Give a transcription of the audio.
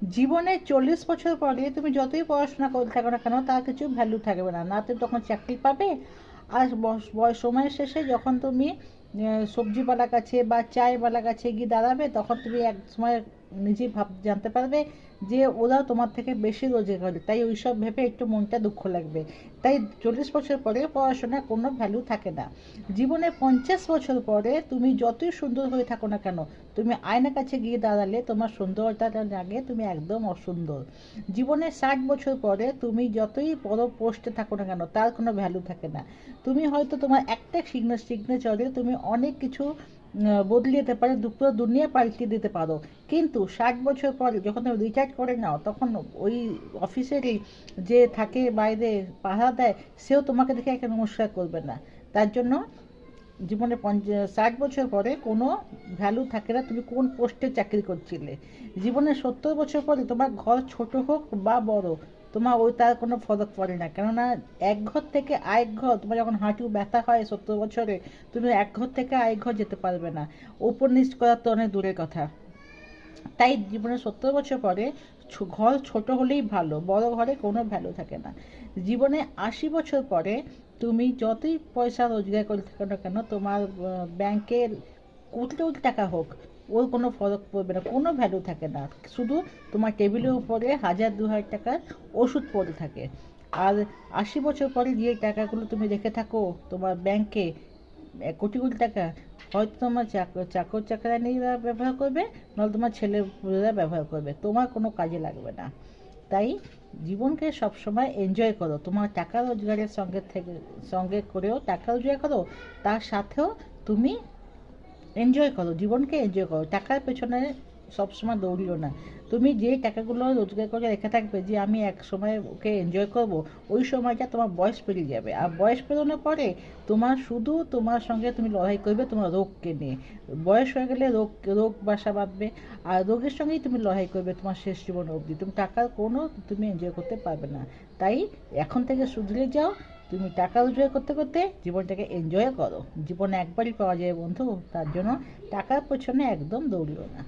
জীবনে 40 বছর পরে তুমি যতই পড়াশোনা করতে থাকো না কেন তার কিছু ভ্যালু থাকবে না, না তুমি তখন চাকরি পাবে। আর সময়ের শেষে যখন তুমি সবজিওয়ালার কাছে বা চায়ওয়ালার কাছে গিয়ে দাঁড়াবে, তখন তুমি এক সময় নিজেই জানতে পারবে যে ওরাও তোমার থেকে বেশি রোজগার করে, তাই ওইসব ভেবে একটু মনটা দুঃখ লাগবে। তাই 40 বছর পরে পড়াশোনার কোনো ভ্যালু থাকে না। জীবনে 50 বছর পরে তুমি যতই সুন্দর হয়ে থাকো না কেন, তুমি আয়নার কাছে গিয়ে দাঁড়ালে তোমার সুন্দরতা লাগে তুমি একদম অসুন্দর। জীবনে 60 বছর পরে তুমি যতই বড় পোস্টে থাকো না কেন তার কোনো ভ্যালু থাকে না। তুমি হয়তো তোমার একটা সিগনেচারে তুমি অনেক কিছু বদলে যেতে পারো, দুপুরো দুনিয়া পাল্টে দিতে পারো। কিন্তু 60 বছর পরে যখন তুমি রিটায়ার করে নাও, তখন ওই অফিসেরই যে থাকে বাইরে পাহারা দেয়, সেও তোমাকে দেখে একটা নমস্কার করবে না। তার জন্য জীবনে 60 বছর পরে কোনো ভ্যালু থাকে না তুমি কোন পোস্টে চাকরি করছিলে। জীবনে 70 বছর পরে তোমার ঘর ছোট হোক বা বড়, তোমার ওই তার কোনো ফরক পড়ে না। কেননা এক ঘর থেকে আরেক ঘর, তোমার যখন হাঁটু ব্যথা হয় 70 বছরে, তুমি এক ঘর থেকে আরেক ঘর যেতে পারবে না, উপর নিচ করার তো অনেক দূরের কথা। তাই জীবনে 70 বছর পরে ঘর ছোট হলেই ভালো, বড় ঘরে কোনো ভ্যালু থাকে না। জীবনে 80 বছর পরে তুমি যতই পয়সা রোজগার করে থাকো না কেন, তোমার ব্যাংকের কোটি কোটি টাকা হোক, ওর কোনো ফরক পড়বে না, কোনো ভ্যালু থাকে না। শুধু তোমার টেবিলের উপরে 1000-2000 টাকার ওষুধ পড়ে থাকে। আর 80 বছর পরে যে টাকাগুলো তুমি রেখে থাকো তোমার ব্যাংকে, কোটি কোটি টাকা, হয়তো তোমার চাকর চাকরানিরা ব্যবহার করবে, নাহলে তোমার ছেলেপুলেরা ব্যবহার করবে, তোমার কোনো কাজে লাগবে না। তাই জীবনকে সবসময় এনজয় করো। তোমার টাকা রোজগারের সঙ্গে করেও টাকা রোজগার করো, তার সাথেও তুমি এনজয় করো, জীবনকে এনজয় করো। টাকার পেছনে সবসময় দৌড়িও না। তুমি যে টাকাগুলো রোজগার করে রেখে থাকবে যে আমি এক সময় ওকে এনজয় করব, ওই সময়টা তোমার বয়স পেরিয়ে যাবে। আর বয়স পেরোনোর পরে তোমার শুধু তোমার সঙ্গে তুমি লড়াই করবে তোমার রোগকে নিয়ে। বয়স হয়ে গেলে রোগ রোগ বাসা বাঁধবে, আর রোগের সঙ্গেই তুমি লড়াই করবে তোমার শেষ জীবন অবধি। তুমি টাকার কোনো তুমি এনজয় করতে পারবে না। তাই এখন থেকে শুধরে যাও, তুমি টাকা রোজগার করতে করতে জীবনটাকে এনজয় করো। জীবন একবারই পাওয়া যায় বন্ধু, তার জন্য টাকার পেছনে একদম দৌড়িও না।